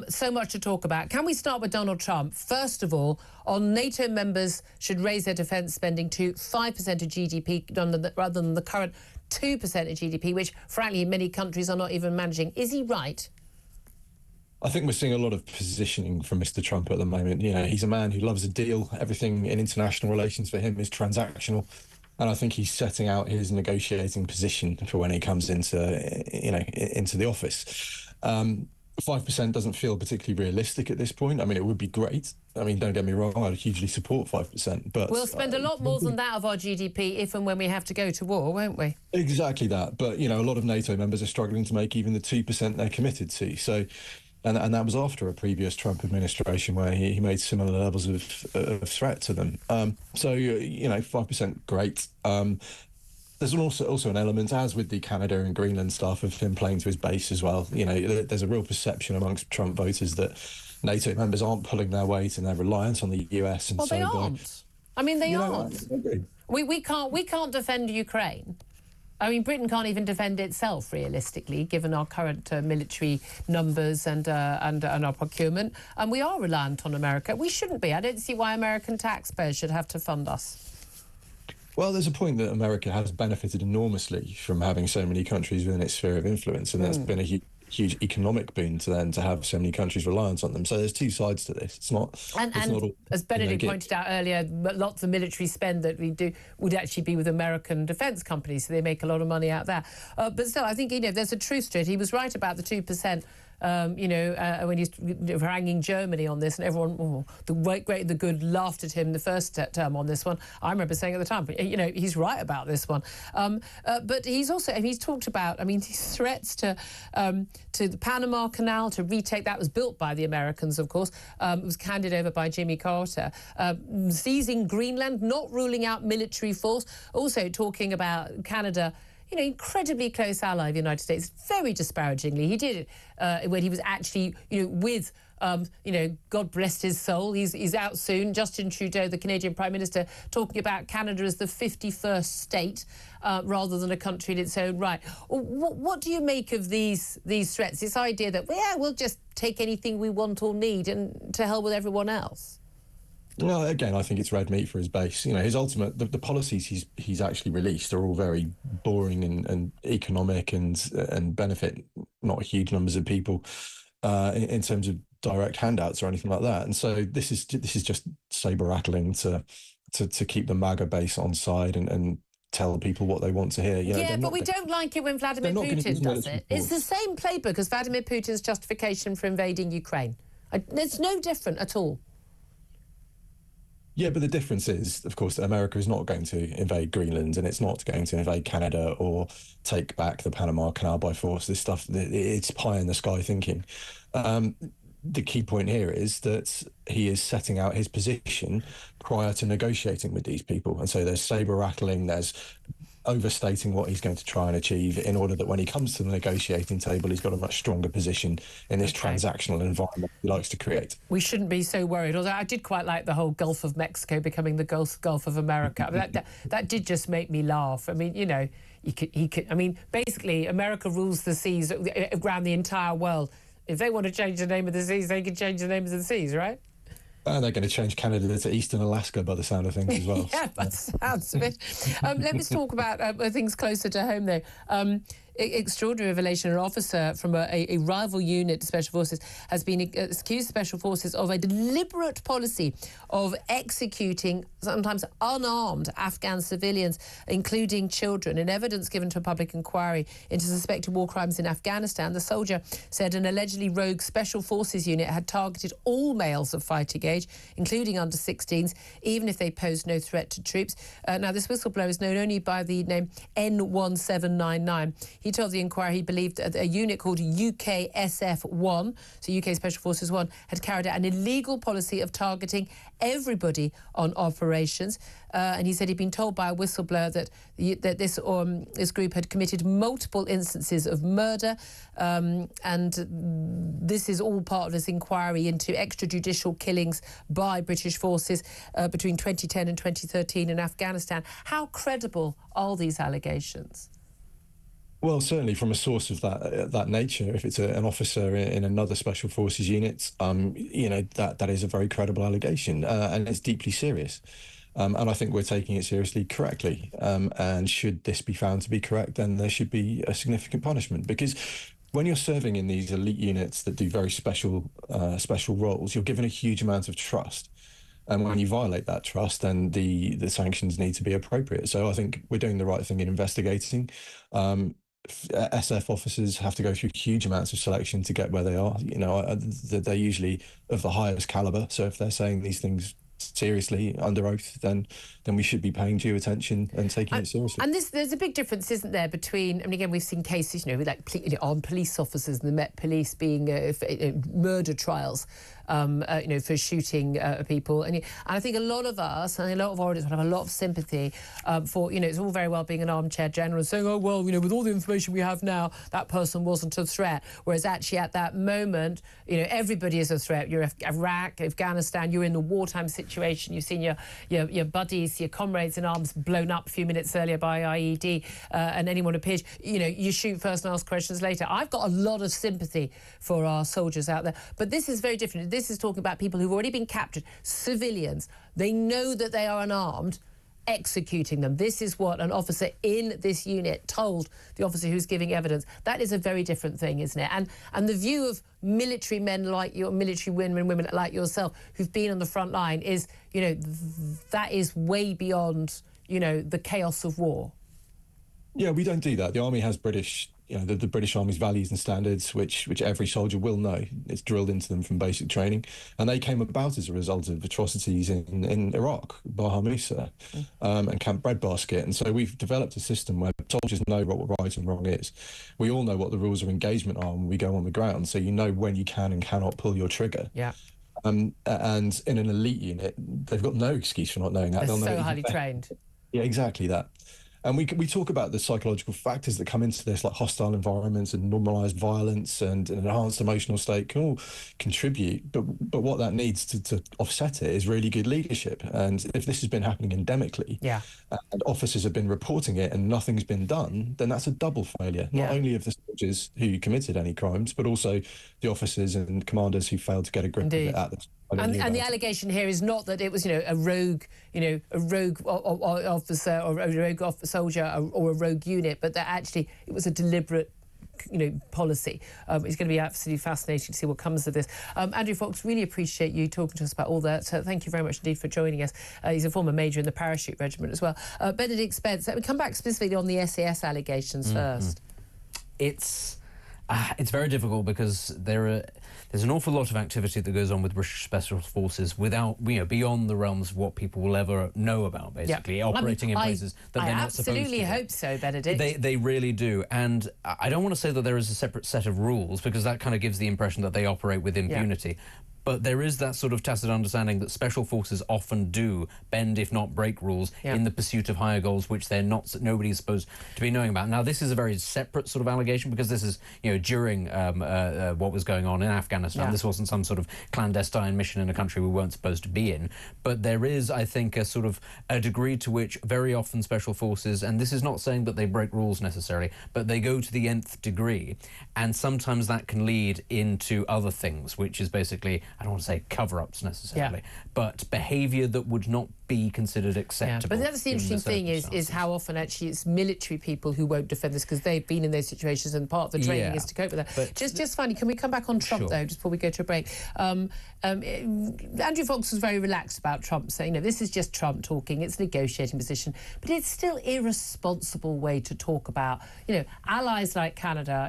So much to talk about. Can we start with Donald Trump? First of all, on NATO members should raise their defence spending to 5% of GDP rather than the current 2% of GDP, which, frankly, many countries are not even managing. Is he right? I think we're seeing a lot of positioning from Mr. Trump at the moment. You know, he's a man who loves a deal. Everything in international relations for him is transactional. And I think he's setting out his negotiating position for when he comes into the office. 5% doesn't feel particularly realistic at this point. I mean, it would be great. I mean, don't get me wrong, I'd hugely support 5%. But we'll spend a lot more than that of our GDP if and when we have to go to war, won't we? Exactly that. But, you know, a lot of NATO members are struggling to make even the 2% they're committed to. So, and that was after a previous Trump administration where he made similar levels of threat to them. So, you know, 5%, great. There's also an element, as with the Canada and Greenland stuff, of him playing to his base as well. You know, there's a real perception amongst Trump voters that NATO members aren't pulling their weight and they're reliant on the US. And well, they aren't. I mean, they aren't. I agree. We can't defend Ukraine. I mean, Britain can't even defend itself realistically, given our current military numbers and our procurement. And we are reliant on America. We shouldn't be. I don't see why American taxpayers should have to fund us. Well, there's a point that America has benefited enormously from having so many countries within its sphere of influence, and that's been a huge economic boon to them to have so many countries reliant on them. So there's two sides to this. It's not. And all, as Benedict pointed out earlier, lots of military spend that we do would actually be with American defence companies, so they make a lot of money out there. But still, I think there's a truth to it. He was right about the 2%. When he's haranguing Germany on this, and everyone, the great and the good, laughed at him the first term on this one. I remember saying at the time, he's right about this one. But he's talked about, these threats to the Panama Canal, to retake, that was built by the Americans, of course. It was handed over by Jimmy Carter. Seizing Greenland, not ruling out military force. Also talking about Canada, incredibly close ally of the United States, very disparagingly. He did it when he was actually, with, God bless his soul, he's out soon, Justin Trudeau, the Canadian Prime Minister, talking about Canada as the 51st state rather than a country in its own right. What do you make of these threats, this idea that, we'll just take anything we want or need and to hell with everyone else? Well, again, I think it's red meat for his base. His ultimate, the policies he's actually released are all very boring and economic and benefit not huge numbers of people in terms of direct handouts or anything like that. And so this is just saber rattling to keep the MAGA base on side and tell people what they want to hear. But we don't like it when Vladimir Putin does it. It's the same playbook as Vladimir Putin's justification for invading Ukraine. It's no different at all. Yeah, but the difference is, of course, that America is not going to invade Greenland, and it's not going to invade Canada or take back the Panama Canal by force. This stuff, it's pie in the sky thinking. The key point here is that he is setting out his position prior to negotiating with these people. And so there's saber rattling, there's overstating what he's going to try and achieve in order that when he comes to the negotiating table, he's got a much stronger position in this transactional environment he likes to create. We shouldn't be so worried, although I did quite like the whole Gulf of Mexico becoming the Gulf of America. That did just make me laugh. Basically, America rules the seas around the entire world. If they want to change the name of the seas, they can change the names of the seas, right? And they're going to change Canada to Eastern Alaska by the sound of things as well. Yeah, by the sounds of it. Let's talk about things closer to home, though. Extraordinary revelation: an officer from a rival unit, Special Forces, has been accused Special Forces of a deliberate policy of executing sometimes unarmed Afghan civilians, including children. In evidence given to a public inquiry into suspected war crimes in Afghanistan, the soldier said an allegedly rogue Special Forces unit had targeted all males of fighting age, including under 16s, even if they posed no threat to troops. Now, this whistleblower is known only by the name N1799. He told the inquiry he believed a unit called UKSF-1, so UK Special Forces 1, had carried out an illegal policy of targeting everybody on operations. And he said he'd been told by a whistleblower that this group had committed multiple instances of murder, and this is all part of this inquiry into extrajudicial killings by British forces between 2010 and 2013 in Afghanistan. How credible are these allegations? Well, certainly from a source of that nature, if it's an officer in another special forces unit, that is a very credible allegation, and it's deeply serious. And I think we're taking it seriously correctly. And should this be found to be correct, then there should be a significant punishment, because when you're serving in these elite units that do very special roles, you're given a huge amount of trust. And when you violate that trust, then the sanctions need to be appropriate. So I think we're doing the right thing in investigating. SF officers have to go through huge amounts of selection to get where they are. They're usually of the highest caliber. So if they're saying these things seriously under oath, then we should be paying due attention and taking it seriously. And there's a big difference, isn't there, between, I mean, again, we've seen cases, with like armed police officers and the Met Police being murder trials, for shooting people. And I think a lot of us, and a lot of audience would have a lot of sympathy for, it's all very well being an armchair general and saying, oh, well, with all the information we have now, that person wasn't a threat. Whereas actually at that moment, everybody is a threat. You're Iraq, Afghanistan, you're in the wartime situation. You've seen your buddies, your comrades in arms blown up a few minutes earlier by IED, and anyone appears, you shoot first and ask questions later. I've got a lot of sympathy for our soldiers out there. But this is very different. This is talking about people who've already been captured, civilians. They know that they are unarmed, executing them. This is what an officer in this unit told the officer who's giving evidence. That is a very different thing, isn't it? And the view of military men like your military women like yourself who've been on the front line is, that is way beyond, the chaos of war. Yeah, we don't do that. The Army has British, the British Army's values and standards, which every soldier will know. It's drilled into them from basic training. And they came about as a result of atrocities in Iraq, Baha Musa, and Camp Breadbasket. And so we've developed a system where soldiers know what right and wrong is. We all know what the rules of engagement are when we go on the ground, so you know when you can and cannot pull your trigger. Yeah. And in an elite unit, they've got no excuse for not knowing that. They're They'll so know highly trained. Yeah, exactly that. And we talk about the psychological factors that come into this, like hostile environments and normalised violence and an enhanced emotional state can all contribute. But what that needs to offset it is really good leadership. And if this has been happening endemically, and officers have been reporting it and nothing's been done, then that's a double failure, not only of the soldiers who committed any crimes, but also the officers and commanders who failed to get a grip of it at the time. And the allegation here is not that it was, a rogue officer or a rogue soldier or a rogue unit, but that actually it was a deliberate, policy. It's going to be absolutely fascinating to see what comes of this. Andrew Fox, really appreciate you talking to us about all that. So thank you very much indeed for joining us. He's a former major in the parachute regiment as well. Benedict Spence, let me come back specifically on the SAS allegations first. It's very difficult because there's an awful lot of activity that goes on with British Special Forces without, beyond the realms of what people will ever know about, basically, operating in places that they're not supposed to. I absolutely hope so, Benedict. They really do. And I don't want to say that there is a separate set of rules, because that kind of gives the impression that they operate with impunity. But there is that sort of tacit understanding that special forces often do bend, if not break, rules in the pursuit of higher goals, which nobody's supposed to be knowing about. Now, this is a very separate sort of allegation, because this is, during what was going on in Afghanistan. This wasn't some sort of clandestine mission in a country we weren't supposed to be in. But there is, I think, a sort of a degree to which very often special forces, and this is not saying that they break rules necessarily, but they go to the nth degree. And sometimes that can lead into other things, which is basically, I don't want to say cover-ups necessarily, but behaviour that would not be considered acceptable. But that's the interesting thing is how often actually it's military people who won't defend this because they've been in those situations and part of the training is to cope with that. But just finally, can we come back on Trump though, just before we go to a break? Andrew Fox was very relaxed about Trump saying, this is just Trump talking, it's a negotiating position, but it's still irresponsible way to talk about, allies like Canada,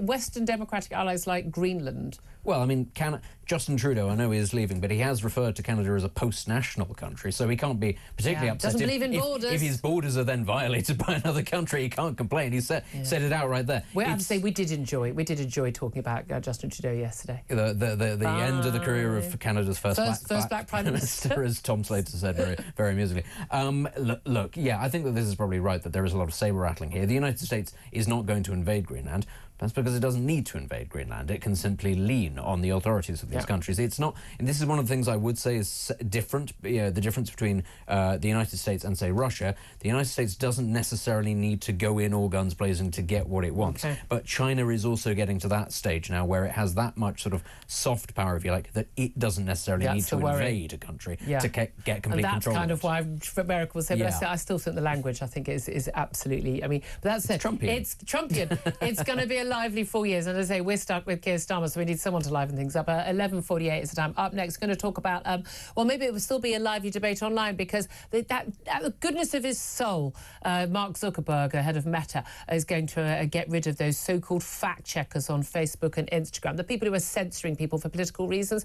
Western democratic allies like Greenland. Well, I mean, Justin Trudeau, I know he is leaving, but he has referred to Canada as a post-national country, so he can't be particularly upset. Doesn't believe in borders. If his borders are then violated by another country, he can't complain. He said it out right there. We have to say we did enjoy talking about Justin Trudeau yesterday. The end of the career of Canada's first black Prime Minister, as Tom Slater said very, very amusingly. Look, I think that this is probably right, that there is a lot of saber rattling here. The United States is not going to invade Greenland, That's because it doesn't need to invade Greenland. It can simply lean on the authorities of these countries. It's not, and this is one of the things I would say is different. The difference between the United States and, say, Russia. The United States doesn't necessarily need to go in all guns blazing to get what it wants. But China is also getting to that stage now where it has that much sort of soft power, if you like, that it doesn't necessarily need to invade a country to get complete control. And that's kind of why America will say, but I still think the language, I think, is absolutely, I mean, but that's it. Trumpian. It's Trumpian. It's going to be a lively 4 years. And as I say, we're stuck with Keir Starmer, so we need someone to liven things up. 11:48 is the time. Up next, we're going to talk about, well, maybe it will still be a lively debate online because that goodness of his soul, Mark Zuckerberg, head of Meta, is going to get rid of those so-called fact checkers on Facebook and Instagram, the people who are censoring people for political reasons.